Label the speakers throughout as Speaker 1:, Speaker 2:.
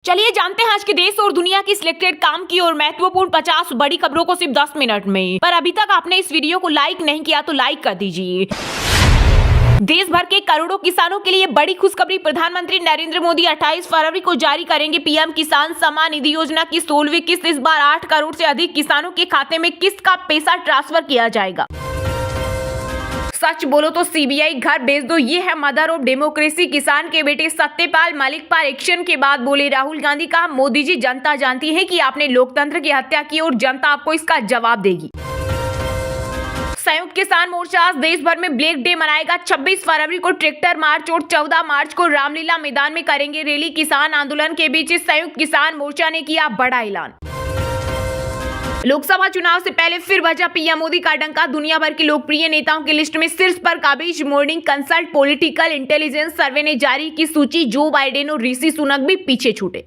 Speaker 1: चलिए जानते हैं आज के देश और दुनिया की सिलेक्टेड काम की और महत्वपूर्ण 50 बड़ी खबरों को सिर्फ 10 मिनट में। पर अभी तक आपने इस वीडियो को लाइक नहीं किया तो लाइक कर दीजिए। देश भर के करोड़ों किसानों के लिए बड़ी खुशखबरी। प्रधानमंत्री नरेंद्र मोदी 28 फरवरी को जारी करेंगे पीएम किसान सम्मान निधि योजना की 16वीं किस्त। इस बार 8 करोड़ से अधिक किसानों के खाते में किस्त का पैसा ट्रांसफर किया जाएगा। सच बोलो तो सीबीआई घर भेज दो, ये है मदर ऑफ डेमोक्रेसी। किसान के बेटे सत्यपाल मलिक पर एक्शन के बाद बोले राहुल गांधी। कहा मोदी जी, जनता जानती है कि आपने लोकतंत्र की हत्या की और जनता आपको इसका जवाब देगी। संयुक्त किसान मोर्चा आज देश भर में ब्लैक डे मनाएगा। 26 फरवरी को ट्रैक्टर मार्च और 14 मार्च को रामलीला मैदान में करेंगे रैली। किसान आंदोलन के बीच संयुक्त किसान मोर्चा ने किया बड़ा ऐलान। लोकसभा चुनाव से पहले फिर बजा पीएम मोदी का डंका। दुनिया भर के लोकप्रिय नेताओं की लिस्ट में शीर्ष पर काबिज। मॉर्निंग कंसल्ट पॉलिटिकल इंटेलिजेंस सर्वे ने जारी की सूची। जो बाइडेन और ऋषि सुनक भी पीछे छूटे।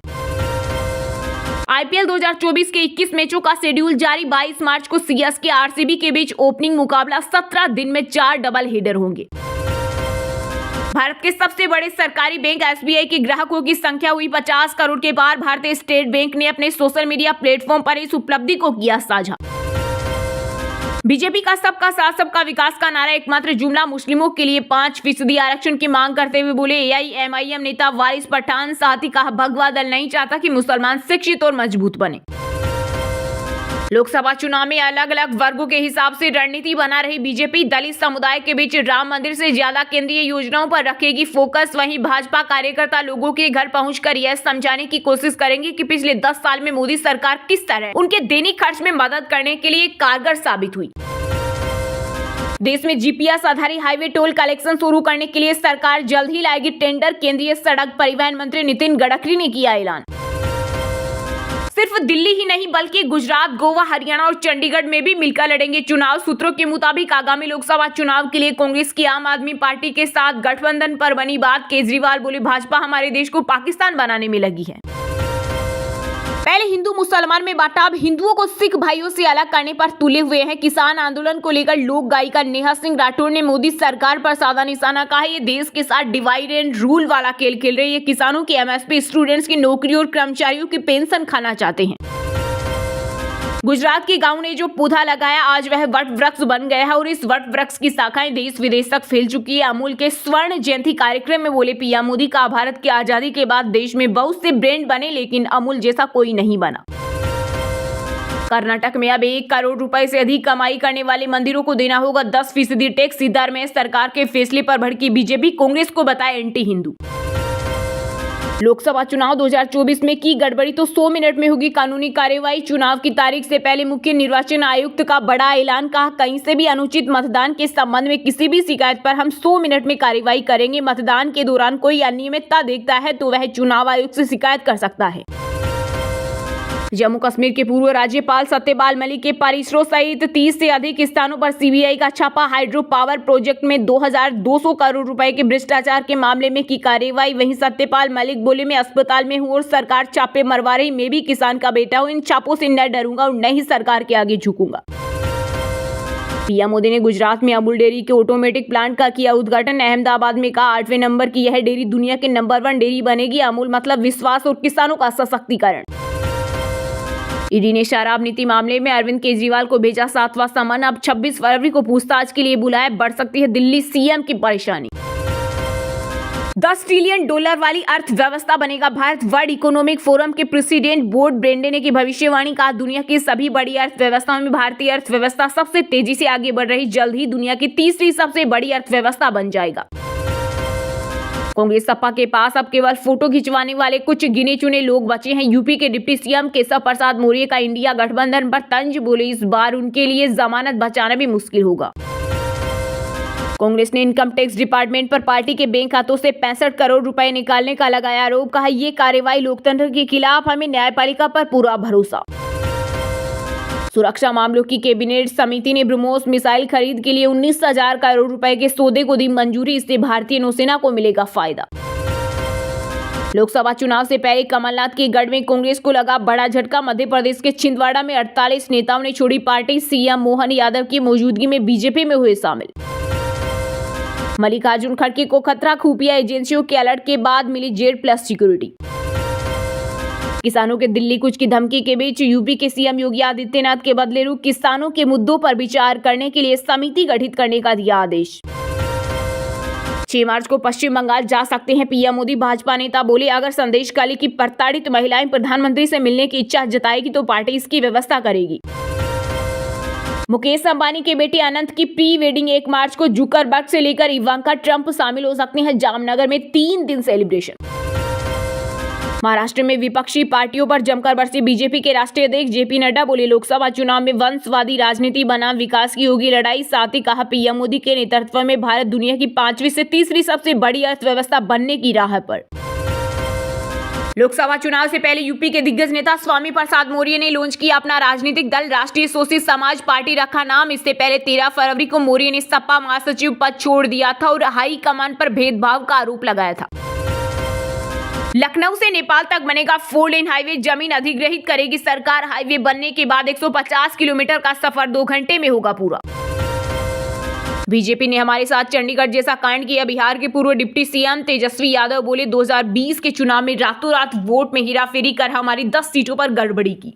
Speaker 1: आईपीएल 2024 के 21 मैचों का शेड्यूल जारी। 22 मार्च को सीएसके आरसीबी के बीच ओपनिंग मुकाबला। 17 दिन में 4 डबल हेडर होंगे। भारत के सबसे बड़े सरकारी बैंक एसबीआई के ग्राहकों की संख्या हुई 50 करोड़ के पार। भारतीय स्टेट बैंक ने अपने सोशल मीडिया प्लेटफॉर्म पर इस उपलब्धि को किया साझा। बीजेपी का सबका साथ सबका विकास का नारा एकमात्र जुमला। मुस्लिमों के लिए 5% आरक्षण की मांग करते हुए बोले एआईएमआईएम नेता वारिस पठान। साथ ही कहा भगवा दल नहीं चाहता कि मुसलमान शिक्षित और मजबूत बने। लोकसभा चुनाव में अलग अलग वर्गों के हिसाब से रणनीति बना रही बीजेपी। दलित समुदाय के बीच राम मंदिर से ज्यादा केंद्रीय योजनाओं पर रखेगी फोकस। वहीं भाजपा कार्यकर्ता लोगों के घर पहुंचकर यह समझाने की कोशिश करेंगे कि पिछले 10 साल में मोदी सरकार किस तरह उनके दैनिक खर्च में मदद करने के लिए कारगर साबित हुई। देश में जीपीएस आधारित हाईवे टोल कलेक्शन शुरू करने के लिए सरकार जल्द ही लाएगी टेंडर। केंद्रीय सड़क परिवहन मंत्री नितिन गडकरी ने किया ऐलान। सिर्फ दिल्ली ही नहीं बल्कि गुजरात, गोवा, हरियाणा और चंडीगढ़ में भी मिलकर लड़ेंगे चुनाव। सूत्रों के मुताबिक आगामी लोकसभा चुनाव के लिए कांग्रेस की आम आदमी पार्टी के साथ गठबंधन पर बनी बात। केजरीवाल बोले भाजपा हमारे देश को पाकिस्तान बनाने में लगी है। पहले हिंदू मुसलमान में बांटा, अब हिंदुओं को सिख भाइयों से अलग करने पर तुले हुए हैं। किसान आंदोलन को लेकर लोक गायिका नेहा सिंह राठौर ने मोदी सरकार पर साधा निशाना। कहा ये देश के साथ डिवाइड एंड रूल वाला खेल खेल रही है। किसानों की एमएसपी, स्टूडेंट्स की नौकरी और कर्मचारियों की पेंशन खाना चाहते हैं। गुजरात के गांव ने जो पौधा लगाया आज वह वट वृक्ष बन गया है और इस वट वृक्ष की शाखाएं देश विदेश तक फैल चुकी है। अमूल के स्वर्ण जयंती कार्यक्रम में बोले पीएम मोदी। का भारत की आजादी के बाद देश में बहुत से ब्रांड बने लेकिन अमूल जैसा कोई नहीं बना। कर्नाटक में अब 1 करोड़ रुपए से अधिक कमाई करने वाले मंदिरों को देना होगा 10% टैक्स। दर में सरकार के फैसले पर भड़की बीजेपी, कांग्रेस को बताया एंटी हिंदू। लोकसभा चुनाव 2024 में की गड़बड़ी तो 100 मिनट में होगी कानूनी कार्रवाई। चुनाव की तारीख से पहले मुख्य निर्वाचन आयुक्त का बड़ा ऐलान। कहा कहीं से भी अनुचित मतदान के संबंध में किसी भी शिकायत पर हम 100 मिनट में कार्रवाई करेंगे। मतदान के दौरान कोई अनियमितता देखता है तो वह चुनाव आयोग से शिकायत कर सकता है। जम्मू कश्मीर के पूर्व राज्यपाल सत्यपाल मलिक के परिसरों सहित 30 से अधिक स्थानों पर सीबीआई का छापा। हाइड्रो पावर प्रोजेक्ट में 2200 करोड़ रुपए के भ्रष्टाचार के मामले में की कार्रवाई। वहीं सत्यपाल मलिक बोले मैं अस्पताल में हूं और सरकार छापे मरवा रही। मैं भी किसान का बेटा हूं, इन छापों से न डरूंगा और न ही सरकार के आगे झुकूंगा। पीएम मोदी ने गुजरात में अमूल डेयरी के ऑटोमेटिक प्लांट का किया उद्घाटन। अहमदाबाद में कहा 8वें नंबर की यह डेयरी दुनिया के नंबर 1 डेयरी बनेगी। अमूल मतलब विश्वास और किसानों का सशक्तिकरण। ईडी ने शराब नीति मामले में अरविंद केजरीवाल को भेजा 7वां समन। अब 26 फरवरी को पूछताछ के लिए बुलाया। बढ़ सकती है दिल्ली सीएम की परेशानी। $10 ट्रिलियन वाली अर्थव्यवस्था बनेगा भारत। वर्ल्ड इकोनॉमिक फोरम के प्रेसिडेंट बोर्ड ब्रेंडे की भविष्यवाणी। कहा दुनिया की सभी बड़ी अर्थव्यवस्थाओं में भारतीय अर्थव्यवस्था सबसे तेजी से आगे बढ़ रही। जल्द ही दुनिया की तीसरी सबसे बड़ी अर्थव्यवस्था बन जाएगा। कांग्रेस सपा के पास अब केवल फोटो खिंचवाने वाले कुछ गिने चुने लोग बचे हैं। यूपी के डिप्टी सीएम केशव प्रसाद मौर्य का इंडिया गठबंधन पर तंज। बोले इस बार उनके लिए जमानत बचाना भी मुश्किल होगा। कांग्रेस ने इनकम टैक्स डिपार्टमेंट पर पार्टी के बैंक खातों से 65 करोड़ रुपए निकालने का लगाया आरोप। कहा ये कार्रवाई लोकतंत्र के खिलाफ, हमें न्यायपालिका पर पूरा भरोसा। सुरक्षा मामलों की कैबिनेट समिति ने ब्रह्मोस मिसाइल खरीद के लिए 19,000 करोड़ रुपए के सौदे को दी मंजूरी। इससे भारतीय नौसेना को मिलेगा फायदा। लोकसभा चुनाव से पहले कमलनाथ के गढ़ में कांग्रेस को लगा बड़ा झटका। मध्य प्रदेश के छिंदवाड़ा में 48 नेताओं ने छोड़ी पार्टी। सीएम मोहन यादव की मौजूदगी में बीजेपी में हुए शामिल। मल्लिकार्जुन खड़गे को खतरा। खुफिया एजेंसियों के अलर्ट के बाद मिली जेड+ सिक्योरिटी। किसानों के दिल्ली कूच की धमकी के बीच यूपी के सीएम योगी आदित्यनाथ के बदले रुख किसानों के मुद्दों पर विचार करने के लिए समिति गठित करने का दिया आदेश। 6 मार्च को पश्चिम बंगाल जा सकते हैं पीएम मोदी। भाजपा नेता बोले, अगर संदेश काली की प्रताड़ित महिलाएं प्रधानमंत्री से मिलने की इच्छा जताएगी तो पार्टी इसकी व्यवस्था करेगी। मुकेश अंबानी के बेटे अनंत की प्री वेडिंग 1 मार्च को जुकरबर्ग से लेकर इवांका ट्रंप शामिल हो सकते हैं। जामनगर में 3 दिन सेलिब्रेशन। महाराष्ट्र में विपक्षी पार्टियों पर जमकर बरसी बीजेपी के राष्ट्रीय अध्यक्ष जेपी नड्डा बोले, लोकसभा चुनाव में वंशवादी राजनीति बनाम विकास की होगी लड़ाई। साथ ही कहा, पीएम मोदी के नेतृत्व में भारत दुनिया की 5वीं से तीसरी सबसे बड़ी अर्थव्यवस्था बनने की राह पर। लोकसभा चुनाव से पहले यूपी के दिग्गज नेता स्वामी प्रसाद मौर्य ने लॉन्च किया अपना राजनीतिक दल राष्ट्रीय शोषित समाज पार्टी रखा नाम। इससे पहले 13 फरवरी को मौर्य ने सपा महासचिव पद छोड़ दिया था और हाईकमान पर भेदभाव का आरोप लगाया था। लखनऊ से नेपाल तक बनेगा 4 लेन हाईवे, जमीन अधिग्रहित करेगी सरकार। हाईवे बनने के बाद 150 किलोमीटर का सफर 2 घंटे में होगा पूरा। बीजेपी ने हमारे साथ चंडीगढ़ जैसा कांड किया। बिहार के पूर्व डिप्टी सीएम तेजस्वी यादव बोले, 2020 के चुनाव में रातों रात वोट में हेराफेरी कर हमारी 10 सीटों पर गड़बड़ी की।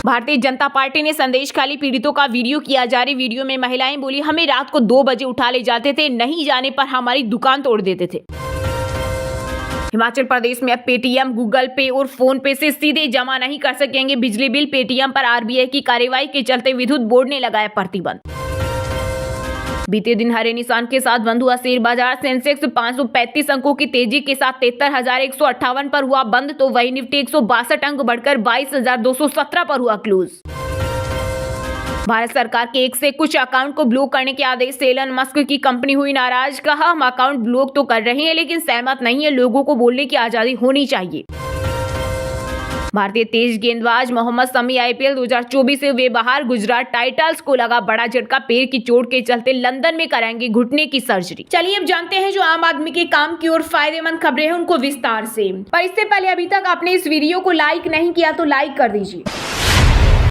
Speaker 1: भारतीय जनता पार्टी ने संदेश खाली पीड़ितों का वीडियो किया जारी। वीडियो में महिलाएं बोली, हमें रात को 2 बजे उठा ले जाते थे, नहीं जाने पर हमारी दुकान तोड़ देते थे। हिमाचल प्रदेश में अब पेटीएम, गूगल पे और फोन पे से सीधे जमा नहीं कर सकेंगे बिजली बिल। पेटीएम पर आरबीआई की कार्रवाई के चलते विद्युत बोर्ड ने लगाया प्रतिबंध। बीते दिन हरे निशान के साथ बंद हुआ शेयर बाजार। सेंसेक्स 535 अंकों की तेजी के साथ 73,158 पर हुआ बंद, तो वही निफ्टी 162 अंक बढ़कर 22,217 पर हुआ क्लोज। भारत सरकार के एक से कुछ अकाउंट को ब्लॉक करने के आदेश से एलन मस्क की कंपनी हुई नाराज। कहा, हम अकाउंट ब्लॉक तो कर रहे हैं लेकिन सहमत नहीं है, लोगों को बोलने की आजादी होनी चाहिए। भारतीय तेज गेंदबाज मोहम्मद शमी आईपीएल 2024 से वे बाहर। गुजरात टाइटंस को लगा बड़ा झटका, पैर की चोट के चलते लंदन में कराएंगे घुटने की सर्जरी। चलिए अब जानते हैं जो आम आदमी के काम की और फायदेमंद खबरें हैं उनको विस्तार से। पर इससे पहले अभी तक आपने इस वीडियो को लाइक नहीं किया तो लाइक कर दीजिए।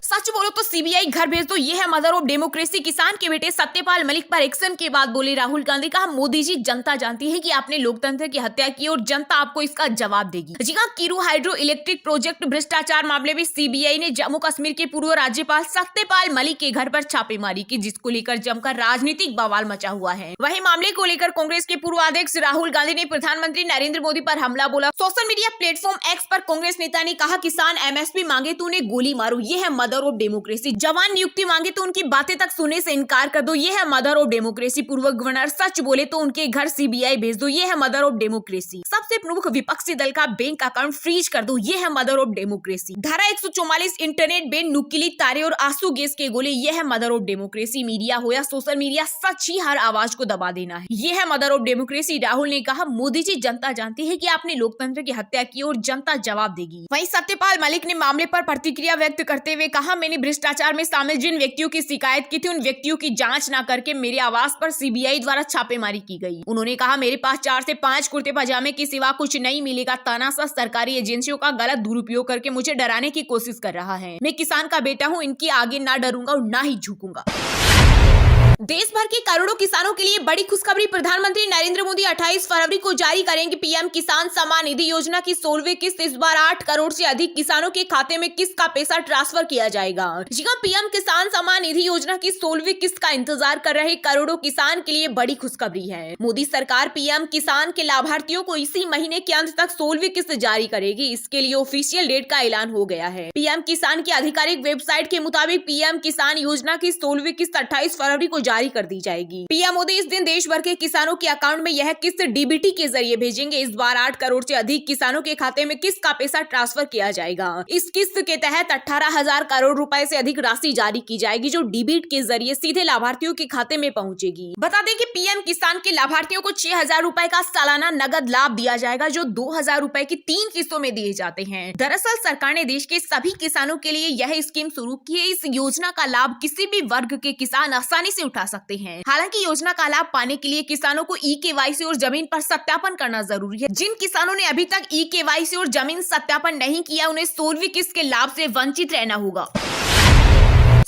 Speaker 1: सच बोलो तो सीबीआई घर भेज दो, ये है मदर ऑफ डेमोक्रेसी। किसान के बेटे सत्यपाल मलिक पर एक्शन के बाद बोले राहुल गांधी। कहा, मोदी जी, जनता जानती है कि आपने लोकतंत्र की हत्या की और जनता आपको इसका जवाब देगी। जी हां, किरू हाइड्रो इलेक्ट्रिक प्रोजेक्ट भ्रष्टाचार मामले में सीबीआई ने जम्मू कश्मीर के पूर्व राज्यपाल सत्यपाल मलिक के घर पर छापेमारी की, जिसको लेकर जमकर राजनीतिक बवाल मचा हुआ है। वहीं मामले को लेकर कांग्रेस के पूर्व अध्यक्ष राहुल गांधी ने प्रधानमंत्री नरेंद्र मोदी पर हमला बोला। सोशल मीडिया प्लेटफॉर्म एक्स पर कांग्रेस नेता ने कहा, किसान एमएसपी मांगे तो उन्हें गोली मारो, ये है मदर ऑफ डेमोक्रेसी। जवान नियुक्ति मांगे तो उनकी बातें तक सुनने से इनकार कर दो, ये है मदर ऑफ डेमोक्रेसी। पूर्व गवर्नर सच बोले तो उनके घर सीबीआई भेज दो, ये है मदर ऑफ डेमोक्रेसी। सबसे प्रमुख विपक्षी दल का बैंक अकाउंट फ्रीज कर दो, ये है मदर ऑफ डेमोक्रेसी। धारा 144 इंटरनेट बैन, नुकीली तारे और आंसू गैस के गोले, ये है मदर ऑफ डेमोक्रेसी। मीडिया हो या सोशल मीडिया, सच ही हर आवाज को दबा देना है, ये है मदर ऑफ डेमोक्रेसी। राहुल ने कहा, मोदी जी, जनता जानती है कि आपने लोकतंत्र की हत्या की और जनता जवाब देगी। वहीं सत्यपाल मलिक ने मामले पर प्रतिक्रिया व्यक्त करते हुए कहा, मैंने भ्रष्टाचार में शामिल जिन व्यक्तियों की शिकायत की थी उन व्यक्तियों की जांच न करके मेरे आवास पर सीबीआई द्वारा छापेमारी की गई। उन्होंने कहा, मेरे पास 4 से 5 कुर्ते पजामे के सिवा कुछ नहीं मिलेगा। तानाशाह सरकारी एजेंसियों का गलत दुरुपयोग करके मुझे डराने की कोशिश कर रहा है। मैं किसान का बेटा हूँ, इनके आगे ना डरूंगा और ना ही झुकूंगा। देश भर के करोड़ों किसानों के लिए बड़ी खुशखबरी। प्रधानमंत्री नरेंद्र मोदी 28 फरवरी को जारी करेंगे पीएम किसान सम्मान निधि योजना की 16वीं किस्त। इस बार 8 करोड़ से अधिक किसानों के खाते में किस्त का पैसा ट्रांसफर किया जाएगा। जी हां, पीएम किसान सम्मान निधि योजना की 16वीं किस्त का इंतजार कर रहे करोड़ों किसान के लिए बड़ी खुशखबरी है। मोदी सरकार पीएम किसान के लाभार्थियों को इसी महीने के अंत तक 16वीं किस्त जारी करेगी। इसके लिए ऑफिशियल डेट का ऐलान हो गया है। पीएम किसान की आधिकारिक वेबसाइट के मुताबिक पीएम किसान योजना की 16वीं किस्त 28 फरवरी को जारी कर दी जाएगी। पीएम मोदी इस दिन देश भर के किसानों के अकाउंट में यह किस्त डीबीटी के जरिए भेजेंगे। इस बार 8 करोड़ से अधिक किसानों के खाते में किस्त का पैसा ट्रांसफर किया जाएगा। इस किस्त के तहत 18,000 करोड़ रुपए से अधिक राशि जारी की जाएगी, जो डीबीटी के जरिए सीधे लाभार्थियों के खाते में पहुंचेगी। बता दें कि पीएम किसान के लाभार्थियों को 6,000 रुपए का सालाना नगद लाभ दिया जाएगा, जो 2,000 रुपए की 3 किस्तों में दिए जाते हैं। दरअसल सरकार ने देश के सभी किसानों के लिए यह स्कीम शुरू की है। इस योजना का लाभ किसी भी वर्ग के किसान आसानी से उठा सकते हैं। हालांकि योजना का लाभ पाने के लिए किसानों को ई-केवाईसी और जमीन पर सत्यापन करना जरूरी है। जिन किसानों ने अभी तक ई-केवाईसी और जमीन सत्यापन नहीं किया, उन्हें 16वीं किस्त के लाभ से वंचित रहना होगा।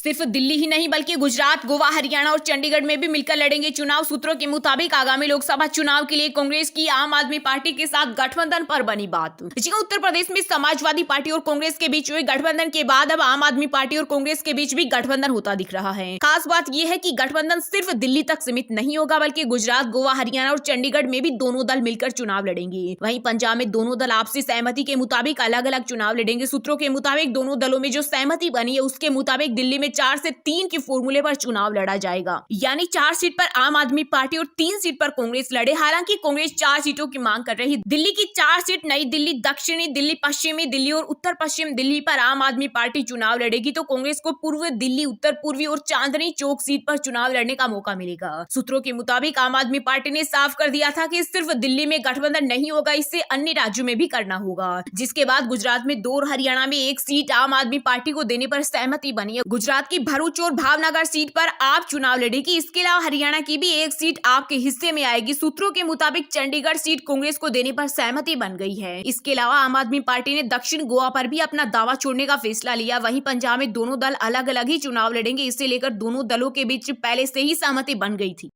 Speaker 1: सिर्फ दिल्ली ही नहीं बल्कि गुजरात, गोवा, हरियाणा और चंडीगढ़ में भी मिलकर लड़ेंगे चुनाव। सूत्रों के मुताबिक आगामी लोकसभा चुनाव के लिए कांग्रेस की आम आदमी पार्टी के साथ गठबंधन पर बनी बात। उत्तर प्रदेश में समाजवादी पार्टी और कांग्रेस के बीच हुए गठबंधन के बाद अब आम आदमी पार्टी और कांग्रेस के बीच भी गठबंधन होता दिख रहा है। खास बात यह है कि गठबंधन सिर्फ दिल्ली तक सीमित नहीं होगा बल्कि गुजरात, गोवा, हरियाणा और चंडीगढ़ में भी दोनों दल मिलकर चुनाव लड़ेंगे। वहीं पंजाब में दोनों दल आपसी सहमति के मुताबिक अलग अलग चुनाव लड़ेंगे। सूत्रों के मुताबिक दोनों दलों में जो सहमति बनी है उसके मुताबिक दिल्ली में 4 से 3 के फॉर्मूले पर चुनाव लड़ा जाएगा, यानी 4 सीट पर आम आदमी पार्टी और 3 सीट पर कांग्रेस लड़े। हालांकि कांग्रेस 4 सीटों की मांग कर रही। दिल्ली की 4 सीट नई दिल्ली, दक्षिणी दिल्ली, पश्चिमी दिल्ली और उत्तर पश्चिम दिल्ली पर आम आदमी पार्टी चुनाव लड़ेगी तो कांग्रेस को पूर्व दिल्ली, उत्तर पूर्वी और चांदनी चौक सीट पर चुनाव लड़ने का मौका मिलेगा। सूत्रों के मुताबिक आम आदमी पार्टी ने साफ कर दिया था कि सिर्फ दिल्ली में गठबंधन नहीं होगा, इससे अन्य राज्यों में भी करना होगा। जिसके बाद गुजरात में 2 और हरियाणा में 1 सीट आम आदमी पार्टी को देने पर सहमति बनी है। गुजरात की भरूच और भावनगर सीट पर आप चुनाव लड़ेगी। इसके अलावा हरियाणा की भी 1 सीट आपके हिस्से में आएगी। सूत्रों के मुताबिक चंडीगढ़ सीट कांग्रेस को देने पर सहमति बन गई है। इसके अलावा आम आदमी पार्टी ने दक्षिण गोवा पर भी अपना दावा छोड़ने का फैसला लिया। वहीं पंजाब में दोनों दल अलग अलग ही चुनाव लड़ेंगे। इसे लेकर दोनों दलों के बीच पहले से ही सहमति बन गई थी।